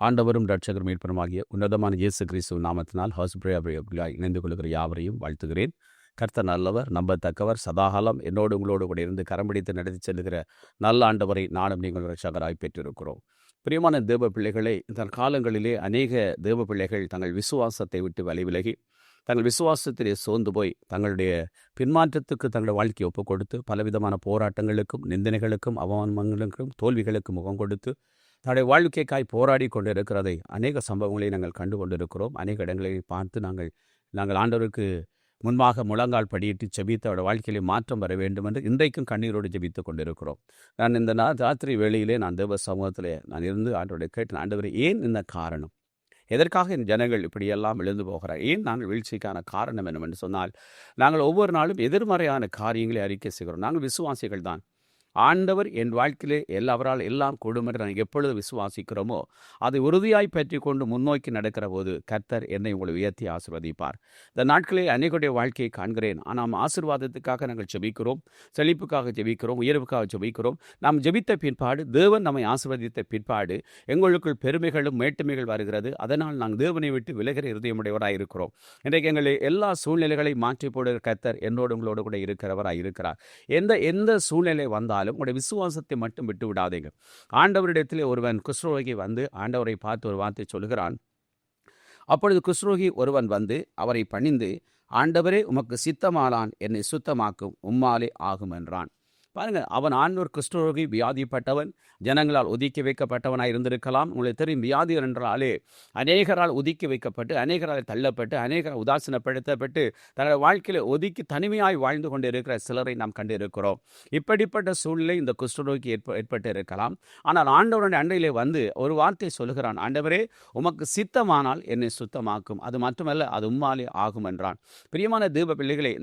ஆண்டவரும் இரட்சகரும் மீட்பருமாகிய உன்னதமான இயேசு கிறிஸ்துவ நாமத்தினால் இணைந்து கொள்கிற யாவரையும் வாழ்த்துகிறேன். கர்த்தர் நல்லவர், நம்பத்தக்கவர், சதாகாலம் என்னோடு உங்களோடு கூட இருந்து கரம்பிடித்து நடத்தி செல்லுகிற நல்ல ஆண்டவரை நானும் நீங்கள் இரட்சகராய் பெற்றிருக்கிறோம். பிரியமான தேவ பிள்ளைகளை, இந்த காலங்களிலே அநேக தேவ பிள்ளைகள் தங்கள் விசுவாசத்தை விட்டு விலகி தங்கள் விசுவாசத்திலே சோர்ந்து போய் தங்களுடைய பின்மாற்றத்துக்கு தங்களுடைய வாழ்க்கையை ஒப்புக் கொடுத்து பலவிதமான போராட்டங்களுக்கும் நிந்தனைகளுக்கும் அவமானங்களுக்கும் தோல்விகளுக்கும் முகம் கொடுத்து தன்னுடைய வாழ்க்கைக்காய் போராடி கொண்டு இருக்கிறதை அநேக சம்பவங்களை நாங்கள் கண்டு கொண்டிருக்கிறோம். அநேக இடங்களில் பார்த்து நாங்கள் ஆண்டவருக்கு முன்பாக முழங்கால் படியிட்டு ஜெபித்து அவருடைய வாழ்க்கையிலே மாற்றம் வர வேண்டும் என்று இன்றைக்கும் கண்ணீரோடு ஜெபித்து கொண்டிருக்கிறோம். நான் இந்த ராத்திரி வேளையிலே நான் தேவ சமூகத்திலே நான் இருந்து ஆண்டவருடைய கேட்டு, ஆண்டவரே, ஏன் இந்த காரணம், எதற்காக இந்த ஜனங்கள் இப்படியெல்லாம் எழுந்து போகிறார், ஏன் நாங்கள் வீழ்ச்சிக்கான காரணம் என்னவென்று சொன்னால், நாங்கள் ஒவ்வொரு நாளும் எதிர்மறையான காரியங்களை அறிக்கை செய்கிறோம். நாங்கள் விசுவாசிகள் தான். ஆண்டவர் என் வாழ்க்கையிலே அவரால் எல்லாம் கூடும் என்று நான் எப்பொழுது விசுவாசிக்கிறோமோ அதை உறுதியாய் பற்றி கொண்டு முன்னோக்கி நடக்கிற போது கர்த்தர் என்னை உங்களை உயர்த்தி ஆசீர்வதிப்பார். இந்த நாட்களில் அநேகருடைய வாழ்க்கையை காண்கிறேன். ஆனால் ஆசீர்வாதத்துக்காக நாங்கள் ஜெபிக்கிறோம், செழிப்புக்காக ஜெபிக்கிறோம், உயர்வுக்காக ஜெபிக்கிறோம். நாம் ஜெபித்த பிற்பாடு, தேவன் நம்மை ஆசீர்வதித்த பிற்பாடு எங்களுக்குள் பெருமைகளும் மேட்டுமைகள் வருகிறது. அதனால் நாங்கள் தேவனை விட்டு விலகிற இருதயமுடையவராக இருக்கிறோம். இன்றைக்கு எங்களை எல்லா சூழ்நிலைகளையும் மாற்றி போடுகிற கர்த்தர் என்னோடு உங்களோடு கூட இருக்கிறவராக இருக்கிறார். எந்த சூழ்நிலை வந்தாலும் உங்களுடைய விசுவாசத்தை மட்டும் விட்டு விடாதீங்க. ஆண்டவரிடத்திலே ஒருவன் குஷ்ரோகி வந்து ஆண்டவரை பார்த்து ஒரு வார்த்தை சொல்லுகிறான். அப்பொழுது குஷ்ரோகி ஒருவன் வந்து அவரை பணிந்து, ஆண்டவரே, உமக்கு சித்தமானான் என்னை சுத்தமாக்கும், உம்மாலே ஆகும் என்றான். பாருங்க, அவன் ஆண்டவர் குஷ்டரோகி, வியாதிப்பட்டவன், ஜனங்களால் ஒதுக்கி வைக்கப்பட்டவனாக இருந்திருக்கலாம். உங்களுக்கு தெரியும், வியாதி என்றாலே அநேகரால் ஒதுக்கி வைக்கப்பட்டு, அநேகரால் தள்ளப்பட்டு, அநேகரால் உதாசீனப்படுத்தப்பட்டு தன்னுடைய வாழ்க்கையில் ஒதுக்கி தனிமையாய் வாழ்ந்து கொண்டு இருக்கிற சிலரை நாம் கண்டிருக்கிறோம். இப்படிப்பட்ட சூழ்நிலை இந்த குஷ்டரோகி ஏற்பட்டு இருக்கலாம். ஆனால் ஆண்டவருடைய அண்டையிலே வந்து ஒரு வார்த்தை சொல்லுகிறான், ஆண்டவரே, உமக்கு சித்தமானால் என்னை சுத்தமாக்கும், அது மட்டுமல்ல, அது உம்மாலே ஆகும் என்றான். பிரியமான தேவ பிள்ளைகளே,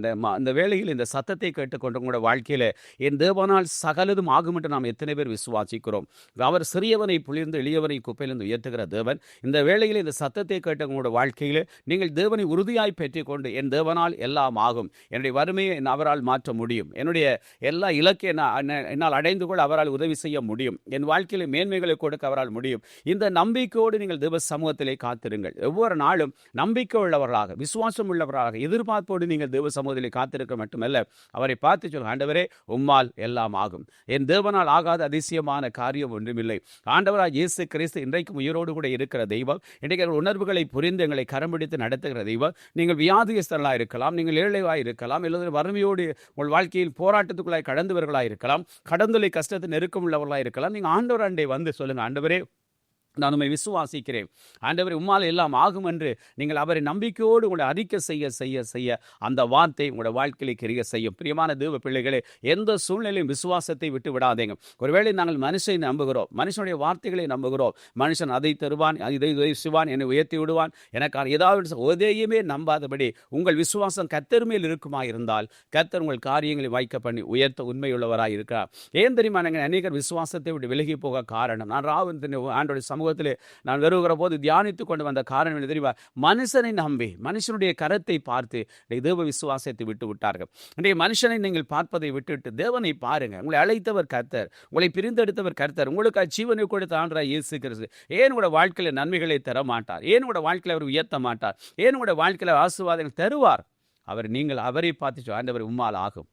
இந்த வேளையில் இந்த சத்தத்தை கேட்டுக்கொண்டு உங்களோட வாழ்க்கையில என் தேவனால் சகலதும் ஆகும் என்று நாம் எத்தனை பேர் விசுவாசிக்கிறோம்? அவர் சிறியவனை புளிர்ந்து எளியவனை குப்பையிலிருந்து உயர்த்துகிற தேவன். இந்த வேளையில் இந்த சத்தத்தை கேட்ட உங்களோட வாழ்க்கையில் நீங்கள் தேவனை உறுதியாய் பெற்றுக்கொண்டு, என் தேவனால் எல்லாம் ஆகும், என்னுடைய வறுமையை அவரால் மாற்ற முடியும், என்னுடைய எல்லா இலக்கை என்னால் அடைந்து கொள்ள அவரால் உதவி செய்ய முடியும், என் வாழ்க்கையில் மேன்மைகளை கொடுக்க அவரால் முடியும். இந்த நம்பிக்கையோடு நீங்கள் தேவ சமூகத்திலே காத்திருங்கள். ஒவ்வொரு நாளும் நம்பிக்கை உள்ளவர்களாக, விசுவாசம் உள்ளவர்களாக, எதிர்பார்ப்போடு நீங்கள் தேவ சமூகத்திலே காத்திருக்க மட்டுமல்ல, அவரை பார்த்து சொல்லுங்கள், ஆண்டவரே, உம்மால் எல்லாம் ஆகும். என் தேவனால் ஆகாத அதிசயமான காரியம் ஒன்றுமில்லை. ஆண்டவராய் இயேசு கிறிஸ்து இன்றைக்கும் உயிரோடு கூட இருக்கிற தெய்வம். இன்றைக்கு உணர்வுகளை புரிந்து எங்களை கரம் பிடித்து நடத்துகிற தெய்வம். நீங்கள் வியாதியஸ்தர்களாக இருக்கலாம், நீங்கள் ஏழைவாய் இருக்கலாம், இல்லை வறுமையோடு உங்கள் வாழ்க்கையில் போராட்டத்துக்குள்ளாய் கடந்தவர்களாக இருக்கலாம், கடந்துளை கஷ்டத்தை நெருக்கம் உள்ளவர்களாக இருக்கலாம். நீங்கள் ஆண்டவர் அண்டை வந்து சொல்லுங்கள், ஆண்டவரே, நான் உண்மை விசுவாசிக்கிறேன், ஆண்டவரை, உம்மால் எல்லாம் ஆகும் என்று நீங்கள் அவரை நம்பிக்கையோடு உங்களை அறிக்கை செய்ய செய்ய செய்ய அந்த வார்த்தை உங்களோட வாழ்க்கையை கிரிய செய்யும். பிரியமான தேவ பிள்ளைகளே, எந்த சூழ்நிலையும் விசுவாசத்தை விட்டு விடாதீங்க. ஒருவேளை நாங்கள் மனுஷனை நம்புகிறோம், மனுஷனுடைய வார்த்தைகளை நம்புகிறோம். மனுஷன் அதை தருவான், இதை உதவிவான், என்னை உயர்த்தி விடுவான், எனக்கு ஏதாவது உதவியுமே நம்பாதபடி உங்கள் விசுவாசம் கர்த்தர் மேல் இருக்குமா இருந்தால் கர்த்தர் உங்கள் காரியங்களை வாய்க்க பண்ணி உயர்த்த உண்மையுள்ளவராக இருக்கிறார். ஏன் தெரியுமா? நாங்கள் அநேகர் விசுவாசத்தை விட்டு விலகி போக காரணம், நான் ஆண்டோடைய சமூகத்திலே நான் வருகிற போது தியானித்து கொண்டு வந்த காரணம் என்ன தெரியுமா? மனுஷனை நம்பி மனுஷனுடைய கரத்தை பார்த்து தேவ விசுவாசத்தை விட்டு விட்டார்கள். இன்றைய மனுஷனை நீங்கள் பார்ப்பதை விட்டுவிட்டு தேவனை பாருங்க. உங்களை அழைத்தவர் கர்த்தர், உங்களை பிரிந்தெடுத்தவர் கர்த்தர், உங்களுக்கு ஜீவனை கொடுத்த ஆண்டவராய் இயேசு கிறிஸ்து. ஏன் உங்களோட வாழ்க்கையில் நன்மைகளை தர மாட்டார்? ஏன் உங்களோட வாழ்க்கையில் அவர் உயர்த்த மாட்டார்? ஏன் உங்களோட வாழ்க்கையில் ஆசீர்வாதங்கள் தருவார்? நீங்கள் அவரை பார்த்து, ஆண்டவர், உம்மால் ஆகும்,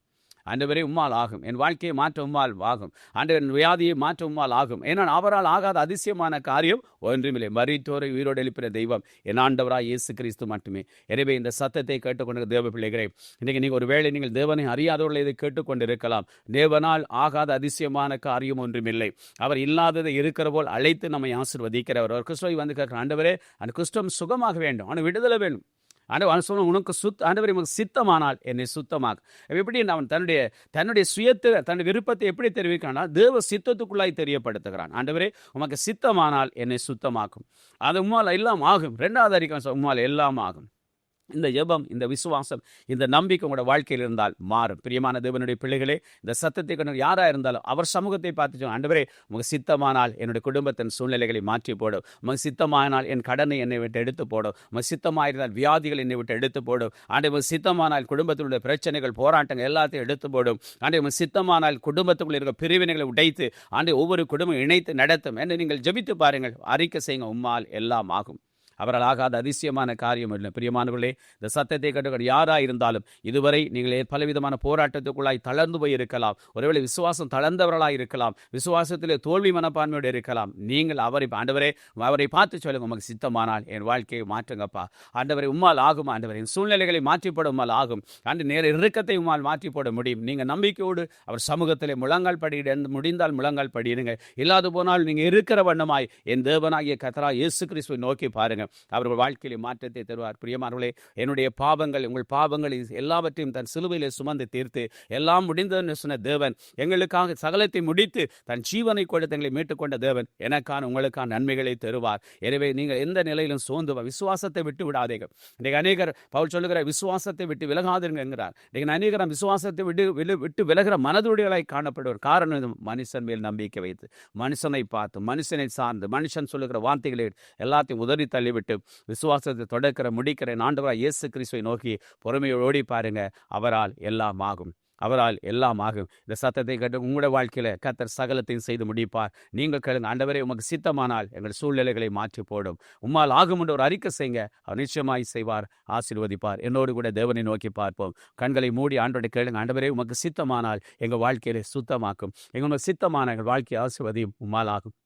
ஆண்டவரே, உம்மால் ஆகும், என் வாழ்க்கையை மாற்ற உம்மால் ஆகும், ஆண்டவர் வியாதியை மாற்ற உம்மால் ஆகும். ஏன்னால் அவரால் ஆகாத அதிசயமான காரியம் ஒன்றுமில்லை. மரித்தோரை உயிரோடு எழுப்பின தெய்வம் என் ஆண்டவராய் இயேசு கிறிஸ்து மட்டுமே. எனவே இந்த சத்தத்தை கேட்டுக்கொண்டு தேவ பிள்ளைகளே, இன்றைக்கு நீங்கள் ஒருவேளை நீங்கள் தேவனை அறியாதவர்களை இதை கேட்டுக்கொண்டு இருக்கலாம். தேவனால் ஆகாத அதிசயமான காரியம் ஒன்றுமில்லை. அவர் இல்லாததை இருக்கிற போல் அழைத்து நம்மை ஆசீர்வதிக்கிறவர். ஒரு கிறிஸ்துவை வந்து கேட்கிற, ஆண்டவரே, அந்த குஷ்டம் சுகமாக வேண்டும், ஆனால் விடுதலை வேணும். ஆண்டவர் சொன்ன, உனக்கு ஆண்டவர் உனக்கு சித்தமானால் என்னை சுத்தமாக்கும். எப்படி அவன் தன்னுடைய சுயத்தை, தன்னுடைய விருப்பத்தை எப்படி தெரிவிக்கிறான்? தேவ சித்தத்துக்குள்ளாய் தெரியப்படுத்துகிறான். ஆண்டவரே, உனக்கு சித்தமானால் என்னை சுத்தமாக்கும், அது உம்மால் எல்லாம் ஆகும். 2வது அறிக்கை, உம்மால் எல்லாம் ஆகும். இந்த ஜெபம், இந்த விசுவாசம், இந்த நம்பிக்கை உங்களோட வாழ்க்கையில் இருந்தால் மாறும். பிரியமான தேவனுடைய பிள்ளைகளே, இந்த சத்தத்தை கொண்டு யாரா இருந்தாலும் அவர் சமூகத்தை பார்த்து சொல்லுங்க, ஆண்டவரே உமக்கு சித்தமானால் என்னுடைய குடும்பத்தின் சூழ்நிலைகளை மாற்றி போடும், உமக்கு சித்தமானால் என் கடனை என்னை விட்டு எடுத்து போடும், உமக்கு சித்தமாயிருந்தால் வியாதிகள் என்னை விட்டு எடுத்து போடும், ஆண்டவர் சித்தமானால் குடும்பத்தினுடைய பிரச்சனைகள் போராட்டங்கள் எல்லாத்தையும் எடுத்து போடும், ஆண்டவர் சித்தமானால் குடும்பத்துக்குள்ள இருக்க பிரிவினைகளை உடைத்து ஒவ்வொரு குடும்பம் இணைத்து நடத்தும் என்று நீங்கள் ஜெபித்து பாருங்கள். அறிக்கை செய்யுங்க, உம்மால் எல்லாம் ஆகும். அவரால் ஆகாத அதிசயமான காரியம் இல்லை. பிரியமானவர்களே, இந்த சத்தத்தை கேட்டு யாராக இருந்தாலும் இதுவரை நீங்கள் பலவிதமான போராட்டத்துக்குள்ளாய் தளர்ந்து போய் இருக்கலாம். ஒருவேளை விசுவாசம் தளர்ந்தவர்களாக இருக்கலாம், விசுவாசத்திலே தோல்வி மனப்பான்மையோடு இருக்கலாம். நீங்கள் அவரை பார்த்து சொல்லுங்க, உமக்கு சித்தமானால் என் வாழ்க்கையை மாற்றுங்கப்பா. ஆண்டவரை உம்மால் ஆகும். ஆண்டவரை சூழ்நிலைகளை மாற்றிப்போட உம்மால் ஆகும். நேர இறுக்கத்தை உம்மால் மாற்றி போட முடியும். நீங்கள் நம்பிக்கையோடு அவர் சமூகத்திலே முழங்கால் படியிட முடிந்தால் முழங்கால் படியிடுங்க. இல்லாது போனால் நீங்கள் இருக்கிற வண்ணமாய் என் தேவனாகிய கர்த்தராகிய இயேசு கிறிஸ்துவை நோக்கி பாருங்க. அவர்கள் வாழ்க்கையிலே மாற்றத்தை தருவார். பிரியமானவர்களே, என்னுடைய பாவங்கள் உங்கள் பாவங்கள் எல்லாவற்றையும் தன் சிலுவையிலே சுமந்து தீர்த்து எல்லாம் முடிந்ததுன்னு சொன்ன தேவன், எங்களுக்காக சகலத்தை முடித்து தன் ஜீவனை கொடுத்து எங்களை மீட்டுக்கொண்ட தேவன் எனக்கான உங்களுக்கான நன்மைகளை தருவார். எனவே நீங்கள் எந்த நிலையிலும் சோர்ந்து விசுவாசத்தை விட்டு விடாதீங்க. இன்றைக்கு அநேகர் பவுல் சொல்லுகிற விசுவாசத்தை விட்டு விலகாதுங்க என்கிறார். இன்றைக்கு அநேகர் விசுவாசத்தை விட்டு விலகிற மனதுடையலாய் காணப்படுவார். காரணம் மனுஷன் மேல் நம்பிக்கை வைத்து, மனுஷனை பார்த்து, மனுஷனை சார்ந்து, மனுஷன் சொல்லுகிற வார்த்தைகளை எல்லாத்தையும் உதறி தள்ளிவிட்டு விசுவாசத்தை தொடக்கிற முடிக்கிற ஆண்டவராகிய இயேசு கிறிஸ்துவை நோக்கி பொறுமையோடு ஓடி பாருங்க. அவரால் எல்லாம் ஆகும். அவரால் எல்லாம் ஆகும். இந்த சத்தத்தை கேட்டு உங்களோட வாழ்க்கையில கர்த்தர் சகலத்தையும் செய்து முடிப்பார். நீங்கள் கேளுங்க, ஆண்டவரே உமக்கு சித்தமானால் எங்கள் சூழ்நிலைகளை மாற்றி போடும், உம்மால் ஆகும் என்று ஒரு அறிக்கை செய்யுங்க. அவர் நிச்சயமாய் செய்வார், ஆசீர்வதிப்பார். என்னோடு கூட தேவனை நோக்கி பார்ப்போம். கண்களை மூடி ஆண்டவரை கேளுங்க, ஆண்டவரே உமக்கு சித்தமானால் எங்கள் வாழ்க்கையில சுத்தமாக்கும், எங்களுக்கு சித்தமான எங்கள் வாழ்க்கையை ஆசீர்வதியும், உம்மால் ஆகும்.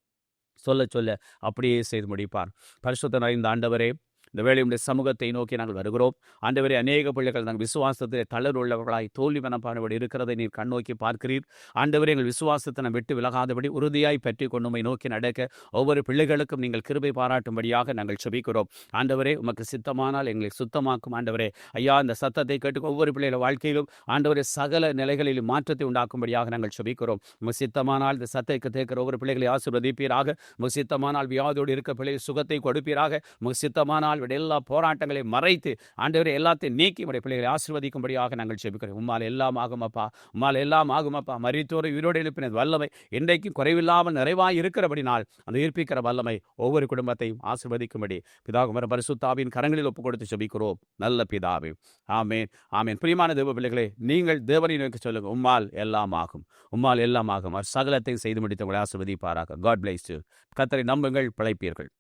சொல்ல சொல்ல அப்படியே செய்து முடிப்பார். பரிசுத்த நிறைந்த ஆண்டவரே, இந்த வேளையுடைய சமூகத்தை நோக்கி நாங்கள் வருகிறோம். ஆண்டவரே, அநேக பிள்ளைகள் நாங்கள் விசுவாசத்தில் தளர்வுள்ளவர்களாய் தோல்வி மனப்பான்படி இருக்கிறதை நீர் கண்ணோக்கி பார்க்கிறீர். ஆண்டவரே, எங்கள் விசுவாசத்தை நாம் விட்டு விலகாதபடி உறுதியாய் பற்றி கொண்டுமை நோக்கி நடக்க ஒவ்வொரு பிள்ளைகளுக்கும் நீங்கள் கிருபை பாராட்டும்படியாக நாங்கள் செபிக்கிறோம். ஆண்டவரே, உமக்கு சித்தமானால் எங்களை சுத்தமாக்கும். ஆண்டவரே ஐயா, இந்த சத்தத்தை கேட்டு ஒவ்வொரு பிள்ளைகள் வாழ்க்கையிலும் ஆண்டவரே சகல நிலைகளிலும் மாற்றத்தை உண்டாக்கும்படியாக நாங்கள் செபிக்கிறோம். உமக்கு சித்தமானால் இந்த சத்தத்தை கேட்கிற ஒவ்வொரு பிள்ளைகளை ஆசீர்வதிப்பீராக. உமக்கு சித்தமானால் வியாதியோடு இருக்க பிள்ளை சுகத்தை கொடுப்பீராக. உமக்கு சித்தமானால் எல்லா போராட்டங்களையும் மறைத்து ஆண்டவரே எல்லாத்தையும் நீக்கி உடைய பிள்ளைகளை ஆசீர்வதிக்கும்படியாக நாங்கள் ஜெபிக்கிறோம். உம்மால் எல்லாம் ஆகுமப்பா, உம்மால் எல்லாம் ஆகுமப்பா. மரித்தோரை உயிரோடு எழுப்பினது வல்லமை இன்றைக்கும் குறைவில்லாமல் நிறைவாய் இருக்கிறபடினால் அந்த உயிர்ப்பிக்கிற வல்லமை ஒவ்வொரு குடும்பத்தையும் ஆசீர்வதிக்கும்படி பிதாகுமார பரிசுத்தாவின் கரங்களில் ஒப்புக் கொடுத்து ஜெபிக்கிறோம் நல்ல பிதாவே. ஆமேன், ஆமேன். பிரியமான தேவ பிள்ளைகளே, நீங்கள் தேவனை நோக்கி சொல்லுங்க, உம்மால் எல்லாம் ஆகும், உம்மால் எல்லாம் ஆகும். அவர் சகலத்தையும் செய்து முடித்து உங்களை ஆசீர்வதிப்பாராக. God bless you. கர்த்தரை நம்புங்கள், பிழைப்பீர்கள்.